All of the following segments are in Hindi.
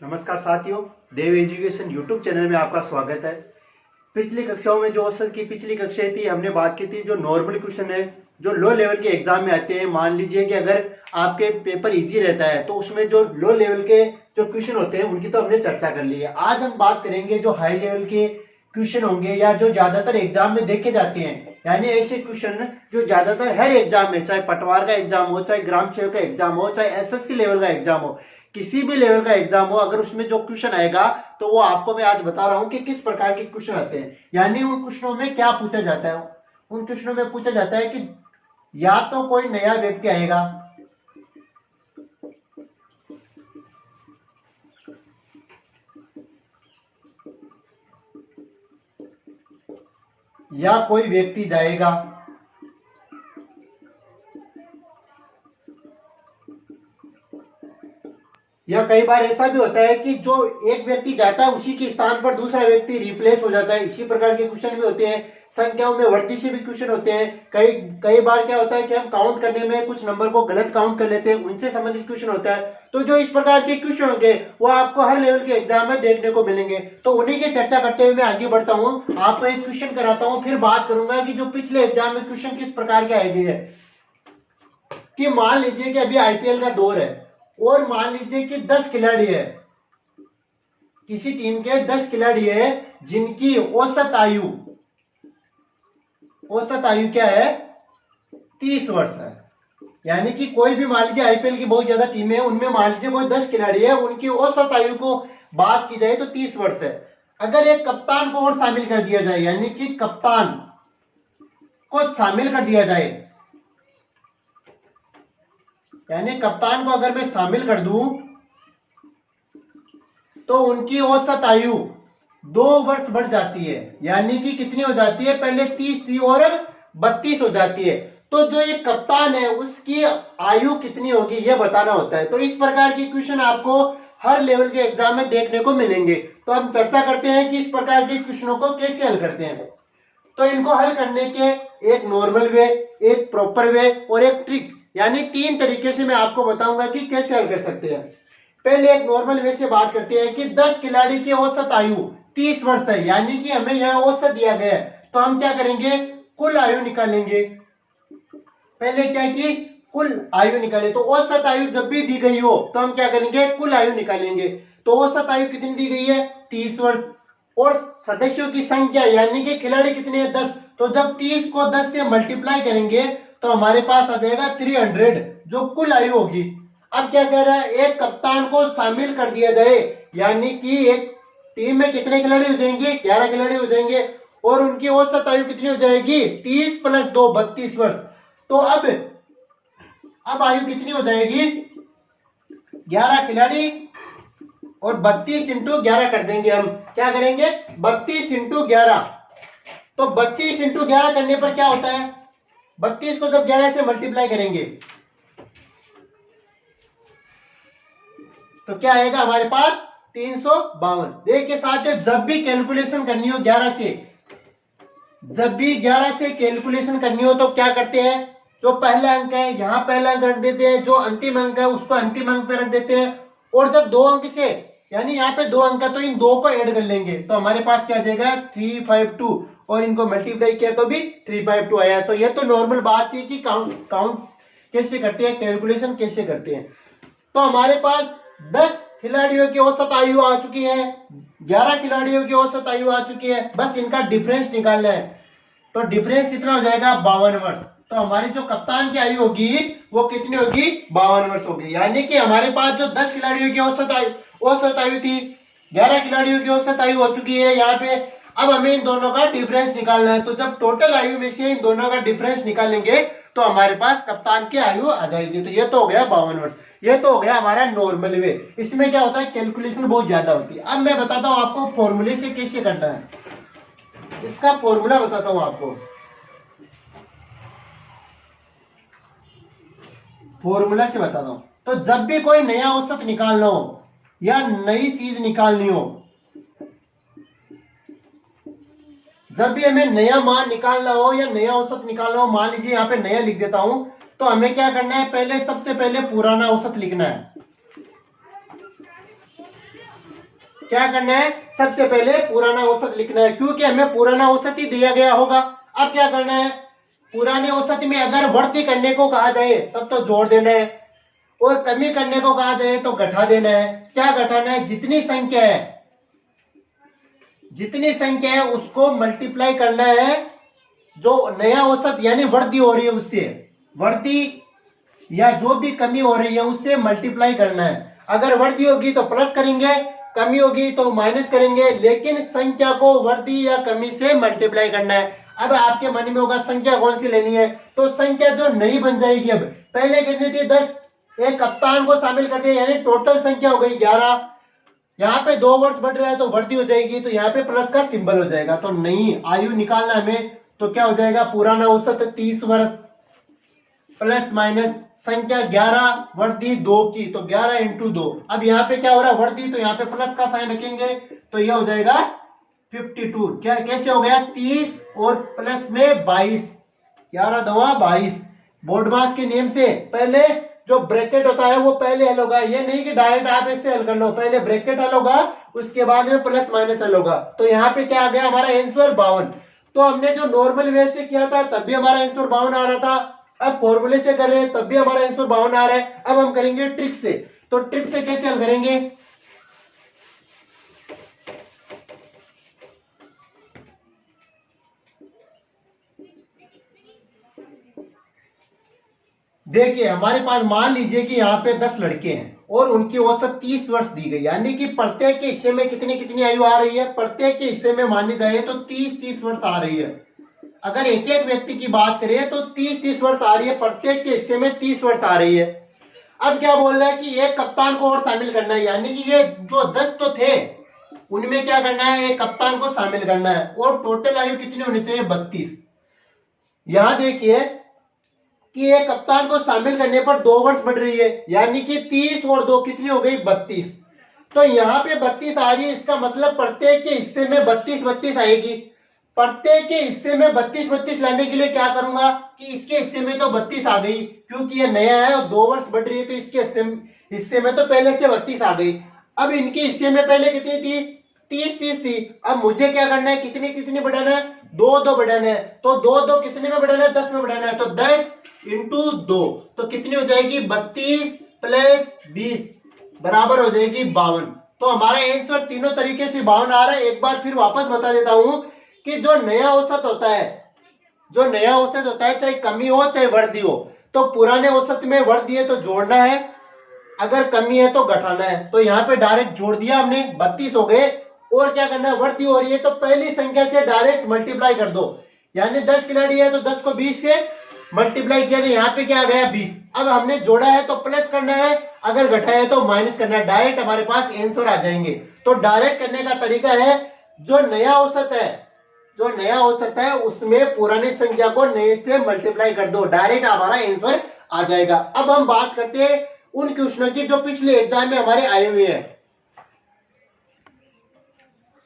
नमस्कार साथियों, देव एजुकेशन यूट्यूब चैनल में आपका स्वागत है। पिछली कक्षाओं में जो औसत की पिछली कक्षाएं थी, हमने बात की थी जो नॉर्मल क्वेश्चन है जो लो लेवल के एग्जाम में आते हैं। मान लीजिए कि अगर आपके पेपर इजी रहता है तो उसमें जो लो लेवल के जो क्वेश्चन होते हैं उनकी तो हमने चर्चा कर ली है। आज हम बात करेंगे जो हाई लेवल के क्वेश्चन होंगे या जो ज्यादातर एग्जाम में देखे जाते हैं, यानी ऐसे क्वेश्चन जो ज्यादातर हर एग्जाम में, चाहे पटवार का एग्जाम हो, चाहे ग्राम सेवक का एग्जाम हो, चाहे एसएससी लेवल का एग्जाम हो, किसी भी लेवल का एग्जाम हो, अगर उसमें जो क्वेश्चन आएगा तो वो आपको मैं आज बता रहा हूं कि किस प्रकार के क्वेश्चन आते हैं। यानी उन क्वेश्चनों में क्या पूछा जाता है। उन क्वेश्चनों में पूछा जाता है कि या तो कोई नया व्यक्ति आएगा, या कोई व्यक्ति जाएगा, या कई बार ऐसा भी होता है कि जो एक व्यक्ति जाता है उसी के स्थान पर दूसरा व्यक्ति रिप्लेस हो जाता है। इसी प्रकार के क्वेश्चन भी होते हैं। संख्याओं में वृद्धि से भी क्वेश्चन होते हैं। कई कई बार क्या होता है कि हम काउंट करने में कुछ नंबर को गलत काउंट कर लेते हैं, उनसे संबंधित क्वेश्चन होता है। तो जो इस प्रकार के क्वेश्चन होंगे वो आपको हर लेवल के एग्जाम में देखने को मिलेंगे। तो उन्हीं की चर्चा करते हुए मैं आगे बढ़ता हूँ, आपको एक क्वेश्चन कराता हूँ, फिर बात करूंगा कि जो पिछले एग्जाम में क्वेश्चन किस प्रकार के आए गए हैं। कि मान लीजिए कि अभी आईपीएल का दौर है और मान लीजिए कि 10 खिलाड़ी है, किसी टीम के 10 खिलाड़ी है जिनकी औसत आयु क्या है, 30 वर्ष है। यानी कि कोई भी मान लीजिए आईपीएल की बहुत ज्यादा टीमें है, उनमें मान लीजिए कोई 10 खिलाड़ी है, उनकी औसत आयु को बात की जाए तो 30 वर्ष है। अगर एक कप्तान को और शामिल कर दिया जाए, यानी कि कप्तान को शामिल कर दिया जाए, यानी कप्तान को अगर मैं शामिल कर दूं तो उनकी औसत आयु 2 वर्ष बढ़ जाती है। यानी कि कितनी हो जाती है, पहले 30 थी और 32 हो जाती है। तो जो एक कप्तान है उसकी आयु कितनी होगी ये बताना होता है। तो इस प्रकार की क्वेश्चन आपको हर लेवल के एग्जाम में देखने को मिलेंगे। तो हम चर्चा करते हैं कि इस प्रकार के क्वेश्चनों को कैसे हल करते हैं। तो इनको हल करने के एक नॉर्मल वे, एक प्रॉपर वे और एक ट्रिक, यानी 3 तरीके से मैं आपको बताऊंगा कि कैसे हल कर सकते हैं। पहले एक नॉर्मल वे से बात करते हैं कि 10 खिलाड़ी की औसत आयु 30 वर्ष है, यानी कि हमें यह औसत दिया गया है। तो हम क्या करेंगे, कुल आयु निकालेंगे। पहले क्या की कुल आयु निकाले, तो औसत आयु जब भी दी गई हो तो हम क्या करेंगे, कुल आयु निकालेंगे। तो औसत आयु कितनी दी गई है, 30 वर्ष। और सदस्यों की संख्या यानी कि खिलाड़ी कितने हैं, 10। तो जब 30 को 10 से मल्टीप्लाई करेंगे तो हमारे पास आ जाएगा 300, जो कुल आयु होगी। अब क्या कह रहा है, एक कप्तान को शामिल कर दिया जाए, यानी कि एक टीम में कितने खिलाड़ी हो जाएंगे, 11 खिलाड़ी हो जाएंगे। और उनकी औसत आयु कितनी हो जाएगी, 30 + 2 32 वर्ष। तो अब आयु कितनी हो जाएगी, 11 खिलाड़ी और 32 × 11 कर देंगे। हम क्या करेंगे, 32 × 11। तो 32 × 11 करने पर क्या होता है, 32 को जब 11 से मल्टीप्लाई करेंगे तो क्या आएगा हमारे पास, 352। देखिए साथियों, जब भी कैलकुलेशन करनी हो 11 से, जब भी 11 से कैलकुलेशन करनी हो तो क्या करते हैं, जो पहला अंक है यहाँ पहला अंक रख देते हैं, जो अंतिम अंक है उसको अंतिम अंक पे रख देते हैं। और जब 2 अंक से, यानी यहाँ पे 2 अंक है तो इन 2 को ऐड कर लेंगे तो हमारे पास क्या आ जाएगा, 352। और इनको मल्टीप्लाई किया तो भी 352 आया। तो ये तो नॉर्मल बात है कि काउंट कैसे करते हैं, कैलकुलेशन कैसे करते हैं। तो हमारे पास 10 खिलाड़ियों की औसत आयु आ चुकी है, 11 खिलाड़ियों की औसत आयु आ चुकी है, बस इनका डिफरेंस निकालना है। तो डिफरेंस कितना हो जाएगा, 52 वर्ष। तो हमारी जो कप्तान की आयु होगी वो कितनी होगी, 52 वर्ष होगी। यानी कि हमारे पास जो 10 खिलाड़ियों की औसत आयु थी, 11 खिलाड़ियों की औसत आयु हो चुकी है यहाँ पे। अब हमें इन दोनों का डिफरेंस निकालना है। तो जब टोटल आयु में से इन दोनों का डिफरेंस निकालेंगे तो हमारे पास कप्तान की आयु आ जाएगी। तो ये तो हो गया 52 वर्ष। ये तो हो गया हमारा नॉर्मल वे। इसमें क्या होता है, कैलकुलेशन बहुत ज्यादा होती है। अब मैं बताता हूं आपको फॉर्मूले से कैसे करना है, इसका फॉर्मूला बताता हूं आपको। फॉर्मूला से बताता हूं। तो जब भी कोई नया औसत निकालना हो या नई चीज निकालनी हो, जब भी हमें नया मान निकालना हो या नया औसत निकालना हो, मान लीजिए यहाँ पे नया लिख देता हूं, तो हमें क्या करना है, सबसे पहले पुराना औसत लिखना है। क्या करना है, सबसे पहले पुराना औसत लिखना है, क्योंकि हमें पुराना औसत ही दिया गया होगा। अब क्या करना है, पुराने औसत में अगर बढ़ती करने को कहा जाए तब तो जोड़ देना है, और कमी करने को कहा जाए तो घटा देना है। क्या घटाना है, जितनी संख्या है उसको मल्टीप्लाई करना है, जो नया औसत यानी वृद्धि हो रही है उससे, वृद्धि या जो भी कमी हो रही है उससे मल्टीप्लाई करना है। अगर वृद्धि होगी तो प्लस करेंगे, कमी होगी तो माइनस करेंगे, लेकिन संख्या को वृद्धि या कमी से मल्टीप्लाई करना है। अब आपके मन में होगा संख्या कौन सी लेनी है, तो संख्या जो नई बन जाएगी, अब पहले कितनी थी 10, एक कप्तान को शामिल कर दिया, यानी टोटल संख्या हो गई 11। यहाँ पे 2 वर्ष बढ़ रहा है तो वृद्धि हो जाएगी, तो यहाँ पे प्लस का सिंबल हो जाएगा। तो नई आयु निकालना हमें, तो क्या हो जाएगा, पुराना औसत 30 वर्ष प्लस माइनस संख्या 11 वृद्धि 2 की, तो 11 इंटू 2। अब यहाँ पे क्या हो रहा है, वृद्धि, तो यहाँ पे प्लस का साइन रखेंगे, तो यह हो जाएगा 52। क्या कैसे हो गया, 30 और प्लस में 22, 11 2 22। बोर्डमास के नियम से पहले जो ब्रैकेट होता है वो पहले हल होगा, ये नहीं कि डायरेक्ट आप इससे हल कर लो, पहले ब्रैकेट हल होगा उसके बाद में प्लस माइनस हल होगा। तो यहाँ पे क्या आ गया हमारा आंसर 52। तो हमने जो नॉर्मल वे से किया था तब भी हमारा आंसर 52 आ रहा था, अब फॉर्मूले से कर रहे हैं तब भी हमारा आंसर 52 आ रहा है। अब हम करेंगे ट्रिक से, तो ट्रिक से कैसे हल करेंगे, देखिए हमारे पास मान लीजिए कि यहाँ पे 10 लड़के हैं और उनकी औसत 30 वर्ष दी गई, यानी कि प्रत्येक के हिस्से में कितनी कितनी आयु आ रही है, प्रत्येक के हिस्से में मानी जाए तो 30-30 वर्ष आ रही है। अगर एक एक व्यक्ति की बात करें तो 30-30 वर्ष आ रही है, प्रत्येक के हिस्से में 30 वर्ष आ रही है। अब क्या बोल रहा है कि एक कप्तान को और शामिल करना है, यानी कि ये जो 10 तो थे उनमें क्या करना है, एक कप्तान को शामिल करना है, और टोटल आयु कितनी होनी चाहिए, 32। यहां देखिए कि एक कप्तान को शामिल करने पर 2 वर्ष बढ़ रही है, यानी कि 30 और 2 कितनी हो गई, 32। तो यहाँ पे 32 आ रही है, इसका मतलब प्रत्येक के हिस्से में 32-32 आएगी। प्रत्येक के हिस्से में 32-32 लाने के लिए क्या करूंगा कि इसके हिस्से में तो 32 आ गई, क्योंकि ये नया है और 2 वर्ष बढ़ रही है, तो इसके हिस्से में तो पहले से 32 आ गई। अब इनके हिस्से में पहले कितनी थी, 30-30 थी। अब मुझे क्या करना है, कितनी कितनी बढ़ाना है, 2-2 बढ़ाना है, तो 2-2 कितने में बढ़ाना है, 10 में बढ़ाना है, तो 10 इंटू 2, तो कितनी हो जाएगी, 32 प्लस 20 बराबर हो जाएगी 52। तो हमारा आंसर तीनों तरीके से 52 आ रहा है। एक बार फिर वापस बता देता हूं कि जो नया औसत होता है चाहे कमी हो चाहे वृद्धि हो, तो पुराने औसत में वृद्धि है तो जोड़ना है, अगर कमी है तो घटाना है। तो यहाँ पे डायरेक्ट जोड़ दिया हमने, 32 हो गए। और क्या करना है, वृद्धि हो रही है तो पहली संख्या से डायरेक्ट मल्टीप्लाई कर दो, यानी 10 खिलाड़ी है तो 10 को 20 से मल्टीप्लाई किया, तो यहाँ पे क्या आ गया, 20। अब हमने जोड़ा है तो प्लस करना है, अगर घटाया है तो माइनस करना है, डायरेक्ट हमारे पास आंसर आ जाएंगे। तो डायरेक्ट करने का तरीका है, जो नया औसत है उसमें पुरानी संख्या को नए से मल्टीप्लाई कर दो, डायरेक्ट हमारा आंसर आ जाएगा। अब हम बात करते हैं उन क्वेश्चनों की जो पिछले एग्जाम में हमारे आए हुए हैं।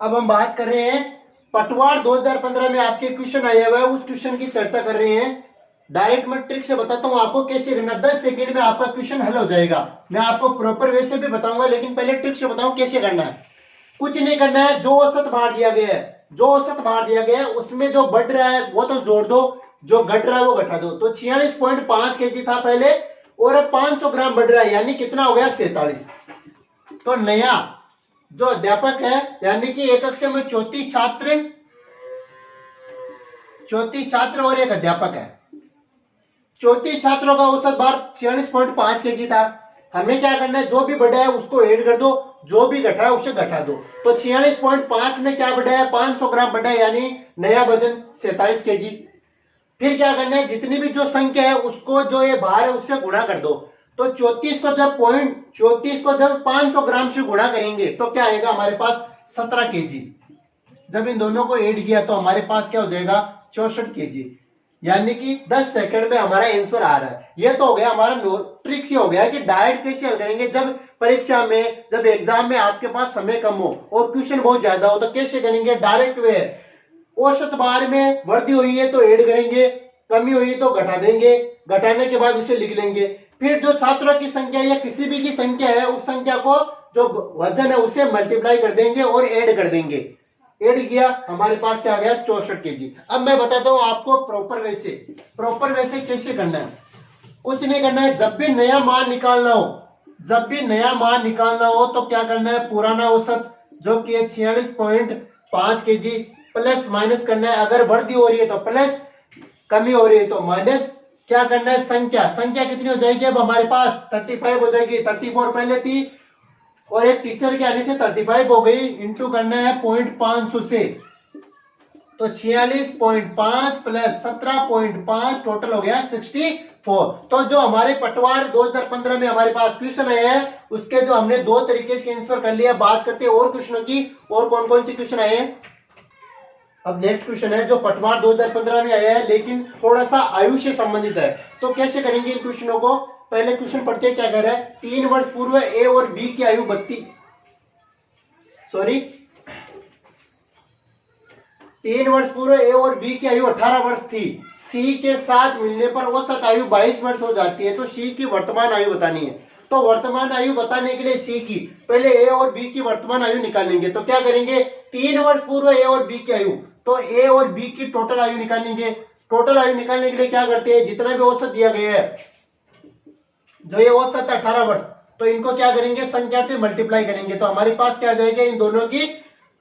अब हम बात कर रहे हैं पटवार 2015 में आपके क्वेश्चन आया हुआ है, उस क्वेश्चन की चर्चा कर रहे हैं। डायरेक्ट मैं ट्रिक से बताता हूं आपको कैसे करना, 10 सेकंड में आपका क्वेश्चन हल हो जाएगा। मैं आपको प्रॉपर वे से भी बताऊंगा, लेकिन पहले ट्रिक से बताऊं कैसे करना है। कुछ नहीं करना है, जो औसत बाहर दिया गया है उसमें जो बढ़ रहा है वो तो जोड़ दो, जो घट रहा है वो घटा दो। तो 46.5 kg था पहले, और अब 500 ग्राम बढ़ रहा है, यानी कितना हो गया, 47। तो नया जो अध्यापक है, यानी कि एक कक्षा में 34 छात्र और एक अध्यापक है, 34 छात्रों का औसत भार 46.5 kg था। हमें क्या करना है, जो भी बढ़ा है उसको ऐड कर दो, जो भी घटा है उसे घटा दो। तो 46.5 में क्या बढ़ा है, 500 ग्राम बढ़ा है, यानी नया वजन 47 kg। फिर क्या करना है, जितनी भी जो संख्या है उसको जो ये भार है उससे गुणा कर दो। तो 34 को जब 500 ग्राम से गुणा करेंगे तो क्या आएगा हमारे पास, 17 kg। जब इन दोनों को ऐड किया तो हमारे पास क्या हो जाएगा, 64 kg, यानी कि 10 सेकंड में हमारा आंसर आ रहा है। ये तो हो गया हमारा ट्रिक से हो गया कि डायरेक्ट कैसे हल करेंगे, जब परीक्षा में, जब एग्जाम में आपके पास समय कम हो और क्वेश्चन बहुत ज्यादा हो तो कैसे करेंगे, डायरेक्ट वे। औसत भार में वृद्धि हुई है तो ऐड करेंगे, कमी हुई तो घटा देंगे, घटाने के बाद उसे लिख लेंगे। फिर जो छात्रों की संख्या या किसी भी की संख्या है उस संख्या को जो वजन है उसे मल्टीप्लाई कर देंगे और ऐड कर देंगे। ऐड किया, हमारे पास क्या आ गया 64 केजी। अब मैं बताता हूं आपको प्रॉपर वे से कैसे करना है। कुछ नहीं करना है, जब भी नया मान निकालना हो तो क्या करना है, पुराना औसत जो कि 46.5 केजी प्लस माइनस करना है। अगर बढ़ती हो रही है तो प्लस, कमी हो रही है तो माइनस। क्या करना है, संख्या कितनी हो जाएगी, अब हमारे पास 35 हो जाएगी। 34 पहले थी और एक टीचर के आने से 35 हो गई, इंटू करना है 0.500 से, तो 46.5 प्लस 17.5 टोटल हो गया 64। तो जो हमारे पटवार 2015 में हमारे पास क्वेश्चन आए हैं उसके जो हमने दो तरीके से आंसर कर लिया। बात करते हैं और क्वेश्चनों की, और कौन कौन से क्वेश्चन आए हैं। अब नेक्स्ट क्वेश्चन है जो पटवार 2015 में आया है लेकिन थोड़ा सा आयु से संबंधित है, तो कैसे करेंगे इन क्वेश्चनों को। पहले क्वेश्चन पढ़ते हैं, क्या कह रहा है, 3 वर्ष पूर्व ए और बी की आयु 3 वर्ष पूर्व ए और बी की आयु 18 वर्ष थी। सी के साथ मिलने पर औसत आयु 22 वर्ष हो जाती है, तो सी की वर्तमान आयु बतानी है। तो वर्तमान आयु बताने के लिए सी की पहले ए और बी की वर्तमान आयु निकालेंगे। तो क्या करेंगे, 3 वर्ष पूर्व ए और बी की आयु, तो ए और बी की टोटल आयु निकालेंगे। टोटल आयु निकालने के लिए क्या करते हैं, जितना भी औसत दिया गया है, जो ये औसत 18 वर्ष, तो इनको क्या करेंगे, संख्या से मल्टीप्लाई करेंगे। तो हमारे पास क्या आ जाएगा, इन दोनों की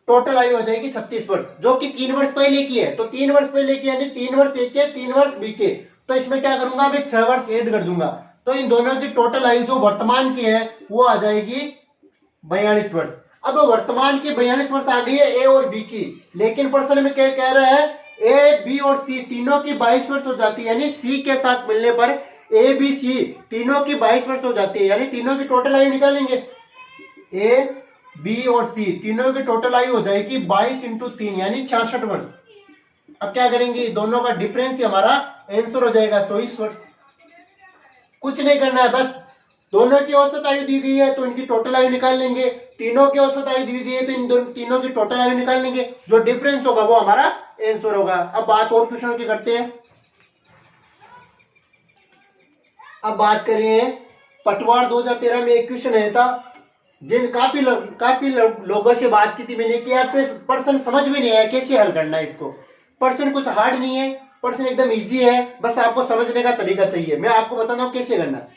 टोटल आयु हो जाएगी 36 वर्ष, जो कि 3 वर्ष पहले की है। तो 3 वर्ष पहले की यानी 3 वर्ष ए के, 3 वर्ष बी के, तो इसमें क्या करूंगा, मैं 6 वर्ष ऐड कर दूंगा। तो इन दोनों की टोटल आयु जो वर्तमान की है वो आ जाएगी 42 वर्ष। अब वर्तमान की 42 वर्ष आ गई है ए और बी की, लेकिन प्रश्न में क्या कह रहा है, ए बी और सी तीनों की 22 वर्ष हो जाती है, यानी सी के साथ मिलने पर ए बी सी तीनों की 22 वर्ष हो जाती है, यानी तीनों की टोटल आयु निकालेंगे। ए बी और सी तीनों की टोटल आयु हो जाएगी 22 इंटू 3 यानी 66 वर्ष। अब क्या करेंगे, दोनों का डिफरेंस ही हमारा आंसर हो जाएगा 24 वर्ष। कुछ नहीं करना है, बस दोनों की औसत आयु दी गई है तो इनकी टोटल आयु निकाल लेंगे। तीनों की औसत आयु दी गई है तो इन तीनों की टोटल आयु निकाल लेंगे। जो डिफरेंस होगा वो हमारा आंसर होगा। अब बात और क्वेश्चन की करते हैं। अब बात करें पटवार 2013 में एक क्वेश्चन आया था, जिन काफी लोगों से बात की थी मैंने कि यार प्रश्न समझ में नहीं आया कैसे हल करना है इसको। प्रश्न कुछ हार्ड नहीं है, प्रश्न एकदम इजी है, बस आपको समझने का तरीका चाहिए। मैं आपको बताता हूं कैसे करना है।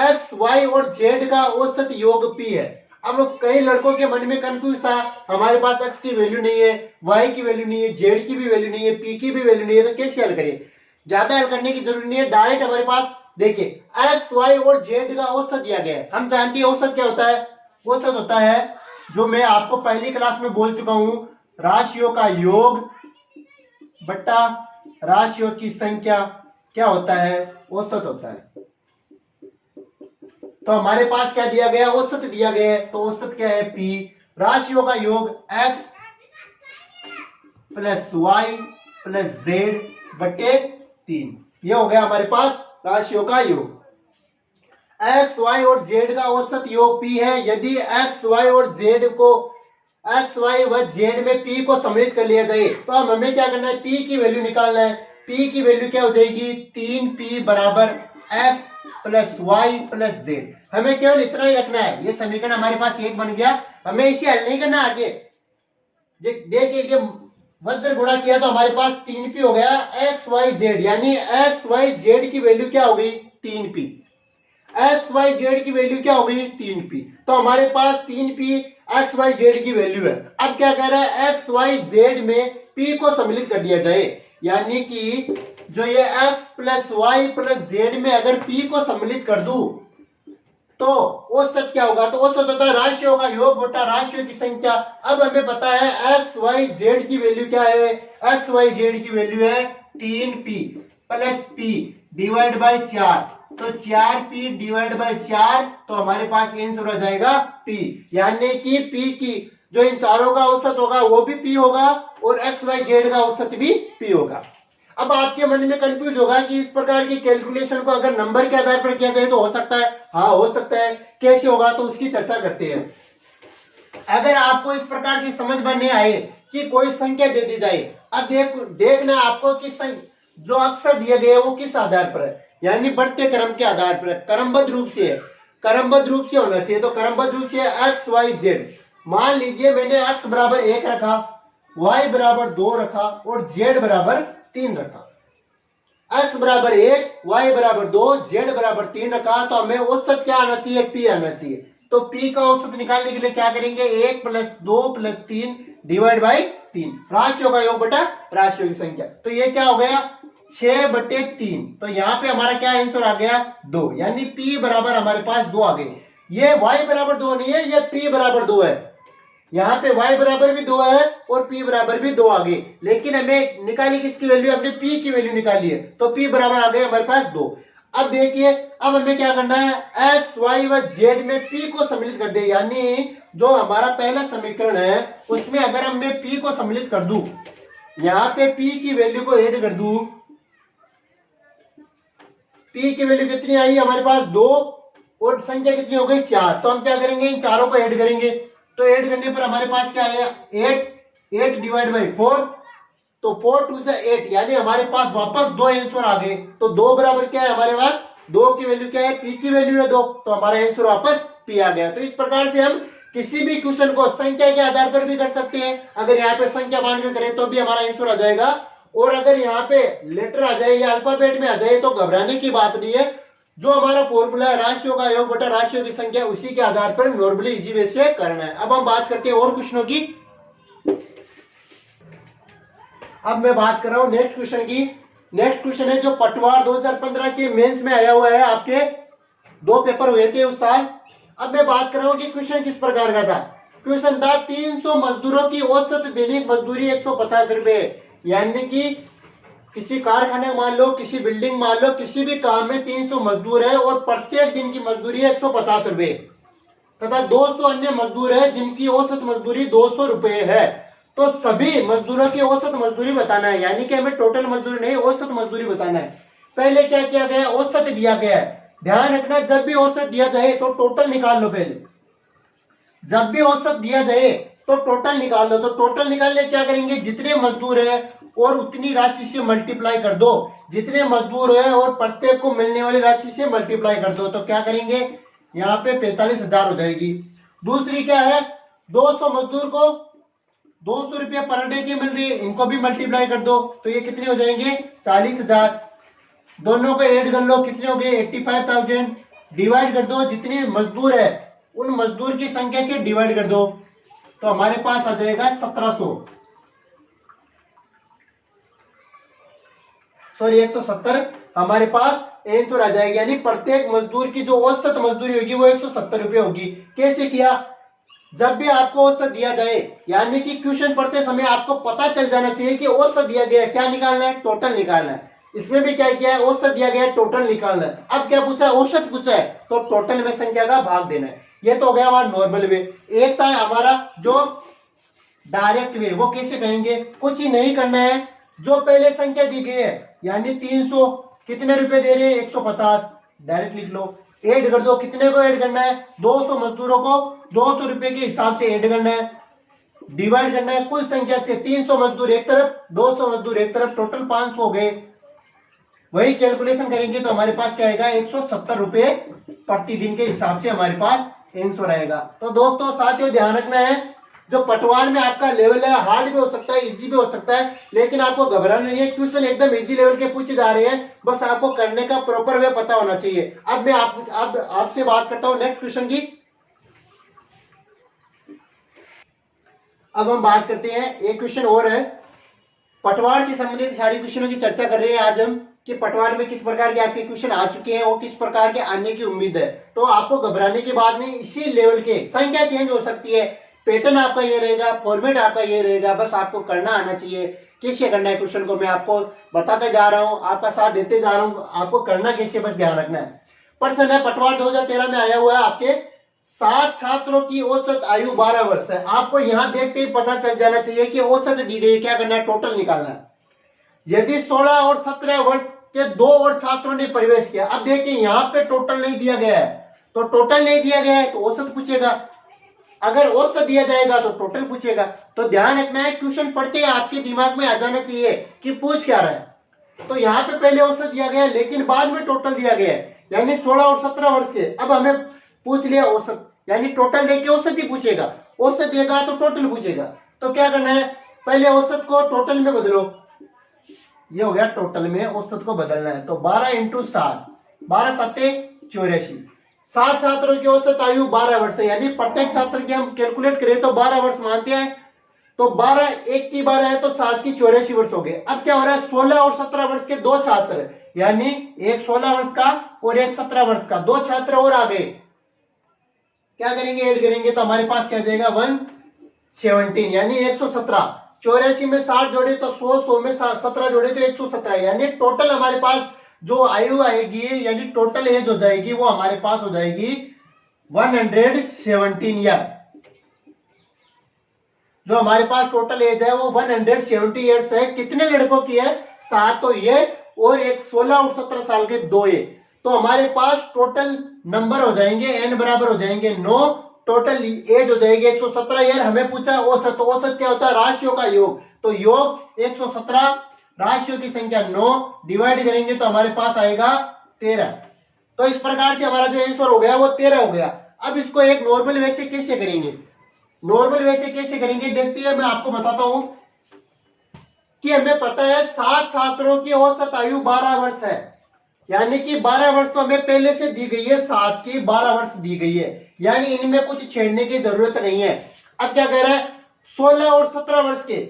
एक्स वाई और जेड का औसत योग पी है। अब कई लड़कों के मन में कंफ्यूज था, हमारे पास एक्स की वैल्यू नहीं है, वाई की वैल्यू नहीं है, जेड की भी वैल्यू नहीं है, पी की भी वैल्यू नहीं है, तो कैसे हल करें। ज्यादा हल करने की जरूरत नहीं है, डायरेक्ट हमारे पास देखिए एक्स वाई और जेड का औसत दिया गया है। हम जानते हैं औसत क्या होता है, औसत होता है जो मैं आपको पहली क्लास में बोल चुका हूं, राशियों का योग बट्टा राशियों की संख्या क्या होता है, औसत होता है। तो हमारे पास क्या दिया गया, औसत दिया गया है, तो औसत क्या है पी, राशियों का योग x plus y plus z बटे 3, ये हो गया हमारे पास राशियों का योग। एक्स वाई और जेड का औसत योग पी है। यदि एक्स वाई और जेड को, एक्स वाई व जेड में पी को सम्मिलित कर लिया जाए तो अब हमें क्या करना है, पी की वैल्यू निकालना है। पी की वैल्यू क्या हो जाएगी, 3p बराबर x plus y plus z. हमें केवल इतना ही रखना है, ये समीकरण हमारे पास एक बन गया, हमें इसे हल नहीं करना आगे। देखिए ये वज्र गुणा किया तो हमारे पास 3p हो गया एक्स वाई जेड, यानी एक्स वाई जेड की वैल्यू क्या हो गई 3p। एक्स वाई जेड की वैल्यू क्या हो गई 3p, तो हमारे पास 3p एक्स वाई जेड की वैल्यू है। अब क्या कह रहा है, एक्स वाई जेड में p को सम्मिलित कर दिया जाए, यानी कि जो ये x plus y plus z में अगर p को सम्मिलित कर दूं तो औसत क्या होगा, तो औसत होता है राशियों का योग बटा राशियों की संख्या। अब हमें पता है एक्स वाई जेड की वैल्यू क्या है, एक्स वाई जेड की वैल्यू है 3p plus p divide by 4, तो 4p डिवाइड बाय 4, तो हमारे पास आंसर हो जाएगा p, यानी कि p की जो इन चारों का औसत होगा वो भी p होगा और एक्स वाई जेड का औसत भी p होगा। अब आपके मन में कंफ्यूज होगा कि इस प्रकार की कैलकुलेशन को अगर नंबर के आधार पर किया जाए तो हो सकता है, हाँ हो सकता है, कैसे होगा तो उसकी चर्चा करते हैं। अगर आपको इस प्रकार से समझ में नहीं आए कि कोई संख्या दे दी जाए, अब देखना आपको कि जो अक्षर दिए गए वो किस आधार पर है, यानी बढ़ते क्रम के आधार पर है, क्रमबद्ध रूप से है। क्रमबद्ध रूप से होना चाहिए। तो क्रमबद्ध रूप से एक्स वाई जेड। मान लीजिए मैंने x बराबर 1 रखा, y बराबर 2 रखा और z बराबर 3 रखा। x बराबर 1, y बराबर 2, z बराबर 3 रखा, तो हमें औसत क्या आना चाहिए, p आना चाहिए। तो p का औसत निकालने के लिए क्या करेंगे, 1 + 2 + 3 डिवाइड बाई 3, राशियों का योग बटा राशियों की संख्या। तो ये क्या हो गया, 6/3। तो यहाँ पे हमारा क्या आंसर आ गया, 2, यानी p बराबर हमारे पास 2 आ गए। ये y बराबर 2 नहीं है, ये p बराबर 2 है। यहाँ पे y बराबर भी 2 है और p बराबर भी 2 आ गए, लेकिन हमें निकाली किसकी वैल्यू, हमने p की वैल्यू निकाली है। तो p बराबर आ गए हमारे पास 2। अब देखिए, अब हमें क्या करना है, x y व z में p को सम्मिलित कर दे, यानी जो हमारा पहला समीकरण है उसमें अगर हम मैं p को सम्मिलित कर दूं, यहाँ पे p की वैल्यू को ऐड कर दूं, p की वैल्यू कितनी आई हमारे पास 2 और संख्या कितनी हो गई 4। तो हम क्या करेंगे, इन चारों को ऐड करेंगे। तो ऐड करने पर हमारे पास क्या आया, 8 डिवाइड बाई 4, तो 4 2 8, यानी हमारे पास वापस 2 आंसर आ गए। तो 2 बराबर क्या है हमारे पास, 2 की वैल्यू क्या है, p की वैल्यू है 2, तो हमारा आंसर वापस p आ गया। तो इस प्रकार से हम किसी भी क्वेश्चन को संख्या के आधार पर भी कर सकते हैं। अगर यहाँ पे संख्या मानकर करें तो भी हमारा आंसर आ जाएगा, और अगर यहाँ पे लेटर आ जाए या अल्फाबेट में आ जाए तो घबराने की बात नहीं है। जो हमारा फॉर्मूला है राशियों का योग बटा राशियों की संख्या, उसी के आधार पर नॉर्मली इजी वे से करना है। अब हम बात करते हैं और क्वेश्चनों की। अब मैं बात कर रहा हूं नेक्स्ट क्वेश्चन की। नेक्स्ट क्वेश्चन है जो पटवार 2015 के मेंस में आया हुआ है, आपके 2 पेपर हुए थे उस साल। अब मैं बात कर रहा हूं कि क्वेश्चन किस प्रकार का था। क्वेश्चन था 300 मजदूरों की औसत दैनिक मजदूरी 150 रुपए, यानी कि किसी कारखाने मान लो, किसी बिल्डिंग मान लो, किसी भी काम में 300 मजदूर है और प्रत्येक दिन की मजदूरी है 150 रुपए, तथा 200 अन्य मजदूर है जिनकी औसत मजदूरी 200 रुपए है। तो सभी मजदूरों की औसत मजदूरी बताना है, यानी कि हमें टोटल मजदूरी नहीं, औसत मजदूरी बताना है। पहले क्या किया गया, औसत दिया गया है। ध्यान रखना, जब भी औसत दिया जाए तो टोटल निकाल लो। पहले जब भी औसत दिया जाए तो टोटल निकाल दो। तो टोटल निकालने क्या करेंगे, जितने मजदूर है और उतनी राशि से मल्टीप्लाई कर दो, जितने मजदूर है और प्रत्येक को मिलने वाली राशि से मल्टीप्लाई कर दो। तो क्या करेंगे, यहाँ पे 45,000 हो जाएगी। दूसरी क्या है, 200 मजदूर को 200 रुपया पर डे की मिल रही है, इनको भी मल्टीप्लाई कर दो, तो ये कितने हो जाएंगे, 40,000। दोनों को ऐड कर लो, कितने हो गए, 85,000। डिवाइड कर दो, जितने मजदूर है उन मजदूर की संख्या से डिवाइड कर दो, तो हमारे पास आ जाएगा 1700, सॉरी 170 हमारे पास आंसर आ जाएगा। यानी प्रत्येक मजदूर की जो औसत मजदूरी होगी वो 170 रुपए होगी। कैसे किया, जब भी आपको औसत दिया जाए, यानी कि क्वेश्चन पढ़ते समय आपको पता चल जाना चाहिए कि औसत दिया गया है, क्या निकालना है, टोटल निकालना है। इसमें भी क्या किया है, औसत दिया गया है, टोटल निकालना है। अब क्या पूछा है, औसत पूछा है, तो टोटल में संख्या का भाग देना है। ये तो हो गया हमारा नॉर्मल वे। एक था हमारा जो डायरेक्ट वे, वो कैसे करेंगे, कुछ ही नहीं करना है, जो पहले संख्या दी गई है यानी 300 कितने रुपए दे रहे हैं, 150, डायरेक्ट लिख लो। ऐड कर दो, कितने को ऐड करना है, 200 मजदूरों को 200 रुपए के हिसाब से ऐड करना है। डिवाइड करना है कुल संख्या से, 300 मजदूर एक तरफ, 200 मजदूर एक तरफ, टोटल 500 हो गए। वही कैलकुलेशन करेंगे तो हमारे पास क्या आएगा, 170 रुपए प्रतिदिन के हिसाब से हमारे पास आंसर आएगा। तो दोस्तों साथियों ध्यान रखना है, जो पटवार में आपका लेवल है हार्ड भी हो सकता है, इजी भी हो सकता है, लेकिन आपको घबराना नहीं है। क्वेश्चन एकदम इजी लेवल के पूछे जा रहे हैं, बस आपको करने का प्रॉपर वे पता होना चाहिए। अब मैं आपसे बात करता हूं नेक्स्ट क्वेश्चन की। अब हम बात करते हैं, एक क्वेश्चन और है, पटवार से संबंधित सारी क्वेश्चनों की चर्चा कर रहे हैं आज हम, कि पटवार में किस प्रकार के आपके क्वेश्चन आ चुके हैं और किस प्रकार के आने की उम्मीद है। तो आपको घबराने की बात नहीं, इसी लेवल के, संख्या चेंज हो सकती है, पैटर्न आपका ये रहेगा, फॉर्मेट आपका ये रहेगा, बस आपको करना आना चाहिए। कैसे करना है क्वेश्चन को मैं आपको बताते जा रहा हूं, आपका साथ देते जा रहा हूं, आपको करना कैसे बस ध्यान रखना है। प्रश्न है पटवार 2013 में आया हुआ है, आपके 7 छात्रों की औसत आयु 12 वर्ष है। आपको यहां देखते ही पता चल जाना चाहिए कि औसत दी गई, क्या करना है, टोटल निकालना है। यदि 16 और 17 वर्ष के 2 और छात्रों ने प्रवेश किया, अब देखिए यहाँ पे टोटल नहीं दिया गया है, तो टोटल नहीं दिया गया है तो औसत पूछेगा, अगर औसत दिया जाएगा तो टोटल पूछेगा। तो ध्यान रखना है, क्वेश्चन पढ़ते ही आपके दिमाग में आ जाना चाहिए कि पूछ क्या रहा है। तो यहाँ पे पहले औसत दिया गया है, लेकिन बाद में टोटल दिया गया है, यानी 16 और 17 वर्ष के। अब हमें पूछ लिया औसत, यानी टोटल देके औसत ही पूछेगा, औसत देगा तो टोटल पूछेगा। तो क्या करना है, पहले औसत को टोटल में बदलो, ये हो गया टोटल में औसत को बदलना है। तो 12 इंटू 7, 12 सत्ते 84, 7 छात्रों की औसत आयु 12 वर्ष है, यानी प्रत्येक छात्र की हम कैलकुलेट करें तो 12 वर्ष मानते हैं। तो 12 1 की 12 है तो 7 की 84 वर्ष हो गए। अब क्या हो रहा है, 16 और 17 वर्ष के दो छात्र, यानी एक 16 वर्ष का और एक 17 वर्ष का, दो छात्र और आ गए। क्या करेंगे, ऐड करेंगे तो हमारे पास क्या जाएगा 117, यानी 117। 84 में 60 जोड़े तो 100, 100 में 17 जोड़े तो 117, यानी टोटल हमारे पास जो आयु आएगी, यानी टोटल एज हो जाएगी, वो हमारे पास हो जाएगी 117 ईयर। जो हमारे पास टोटल एज है वो 170 ईयर्स है। कितने लड़कों की है, 7 तो ये और एक 16 और 17 साल के 2 ये। तो हमारे पास टोटल नंबर हो जाएंगे, एन बराबर हो जाएंगे 9, टोटल एज हो जाएगी 117 ईयर। हमें पूछा औसत, औसत क्या होता है, राशियों का योग। तो योग 117, राशियों की संख्या 9, डिवाइड करेंगे तो हमारे पास आएगा 13। तो इस प्रकार से हमारा जो आंसर हो गया वो 13 हो गया। अब इसको एक नॉर्मल वे से कैसे करेंगे, नॉर्मल वे से कैसे करेंगे देखते हैं। मैं आपको बताता हूं कि हमें पता है 7 छात्रों की औसत आयु 12 वर्ष है, यानी कि 12 वर्ष तो हमें पहले से दी गई है, 7 की 12 वर्ष दी गई है, यानी इनमें कुछ छेड़ने की जरूरत नहीं है। अब क्या कह रहा है, 16 और 17 वर्ष के,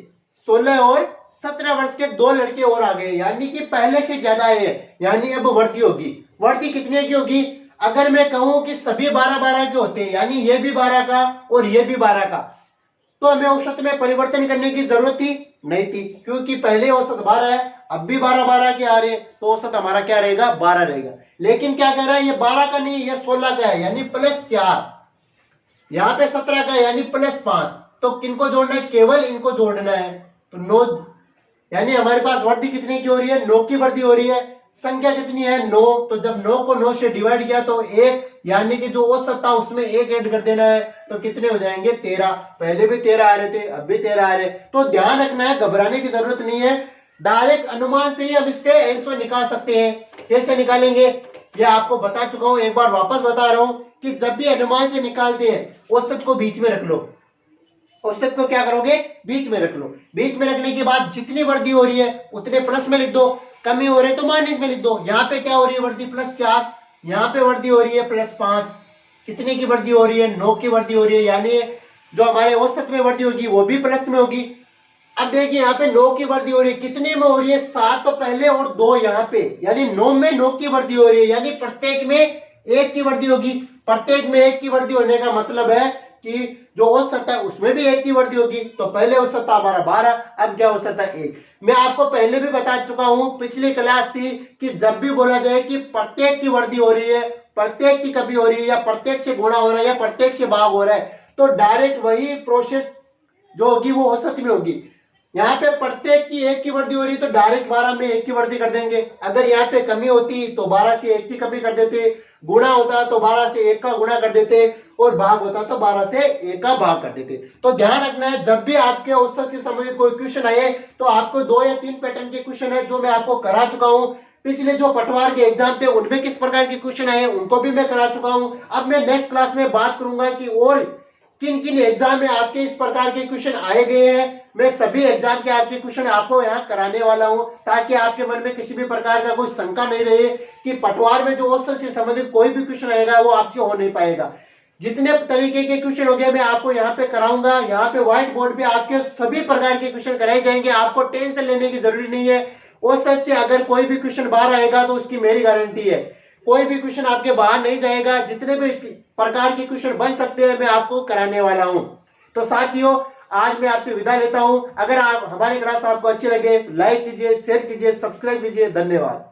16 और 17 वर्ष के 2 लड़के और आ गए, यानी कि पहले से ज्यादा है, यानी अब वृद्धि होगी। वृद्धि कितने की होगी, अगर मैं कहूं कि सभी 12-12 के होते हैं, यानी ये भी 12 का और ये भी 12 का, तो हमें औसत में परिवर्तन करने की जरूरत थी नहीं थी, क्योंकि पहले औसत 12 है, अब भी 12-12 के आ रहे, तो औसत हमारा क्या रहेगा 12 रहेगा। लेकिन क्या कह रहा है, ये 12 का नहीं, ये 16 का है, यानी +4, यहां पे 17 का है, यानी +5। तो किनको जोड़ना है, केवल इनको जोड़ना है। तो 9, यानी हमारे पास वृद्धि कितने की हो रही है, 9 की वृद्धि हो रही है। संख्या कितनी है 9, तो जब 9 को 9 से डिवाइड किया तो 1, यानी कि जो औसत था उसमें 1 ऐड कर देना है, तो कितने हो जाएंगे 13। पहले भी 13 आ रहे थे, अब भी 13 आ रहे। तो ध्यान रखना है, घबराने की जरूरत नहीं है, डायरेक्ट अनुमान से ही हम इसके आंसर निकाल सकते हैं। कैसे निकालेंगे ये आपको बता चुका हूं, एक बार वापस बता रहा हूं कि जब भी अनुमान से निकालते हैं औसत को बीच में रख लो, औसत को क्या करोगे बीच में रख लो। बीच में रखने के बाद जितनी वृद्धि हो रही है उतने प्लस में लिख दो, कमी हो रही है तो माइनस में लिख दो। यहाँ पे क्या हो रही है वृद्धि +4, यहाँ पे वृद्धि हो रही है +5। कितने की वृद्धि हो रही है 9 की वृद्धि हो रही है, यानी जो हमारे औसत में वृद्धि होगी वो भी प्लस में होगी। अब देखिए यहाँ पे 9 की वृद्धि हो रही है, कितने में हो रही है 7 तो पहले और 2 यहाँ पे, यानी 9 में 9 की वृद्धि हो रही है, यानी प्रत्येक में 1 की वृद्धि होगी। प्रत्येक में 1 की वृद्धि होने का मतलब है कि जो औसत है उसमें भी 1 की वृद्धि होगी। तो पहले औसत था हमारा 12, अब क्या औसत है 1। मैं आपको पहले भी बता चुका हूं, पिछली क्लास थी, कि जब भी बोला जाए कि प्रत्येक की वृद्धि हो रही है, प्रत्येक की कमी हो रही है, या प्रत्येक से गुणा हो रहा है, या प्रत्येक से भाग हो रहा है, तो डायरेक्ट वही प्रोसेस जो होगी वो औसत में होगी। यहाँ पे प्रत्येक की 1 की वृद्धि हो रही तो डायरेक्ट 12 में 1 की वृद्धि कर देंगे। अगर यहाँ पे कमी होती तो 12 से 1 की कमी कर देते, गुणा होता तो 12 से 1 का गुणा कर देते, और भाग होता तो 12 से 1 का भाग कर देते। तो ध्यान रखना है, जब भी आपके औसत से संबंधित कोई क्वेश्चन आए तो आपको 2 या 3 पैटर्न के क्वेश्चन है जो मैं आपको करा चुका हूं। पिछले जो पटवार के एग्जाम थे उनमें किस प्रकार के क्वेश्चन आए उनको भी मैं करा चुका हूं। अब मैं नेक्स्ट क्लास में बात करूंगा कि और किन किन एग्जाम में आपके इस प्रकार के क्वेश्चन आए गए हैं। मैं सभी एग्जाम के आपके क्वेश्चन आपको यहाँ कराने वाला हूं, ताकि आपके मन में किसी भी प्रकार का कोई शंका नहीं रहे कि पटवार में जो औसत से संबंधित कोई भी क्वेश्चन आएगा वो आपसे हो नहीं पाएगा। जितने तरीके के क्वेश्चन हो गए मैं आपको यहाँ पे कराऊंगा। यहाँ पे व्हाइट बोर्ड पे आपके सभी प्रकार के क्वेश्चन कराए जाएंगे, आपको टेंशन लेने की जरूरी नहीं है। औसत से अगर कोई भी क्वेश्चन बाहर आएगा तो उसकी मेरी गारंटी है, कोई भी क्वेश्चन आपके बाहर नहीं जाएगा। जितने भी प्रकार के क्वेश्चन बन सकते हैं मैं आपको कराने वाला हूं। तो साथियों, आज मैं आपसे विदा लेता हूं। अगर आप हमारी क्लास आपको अच्छी लगे लाइक कीजिए, शेयर कीजिए, सब्सक्राइब कीजिए। धन्यवाद।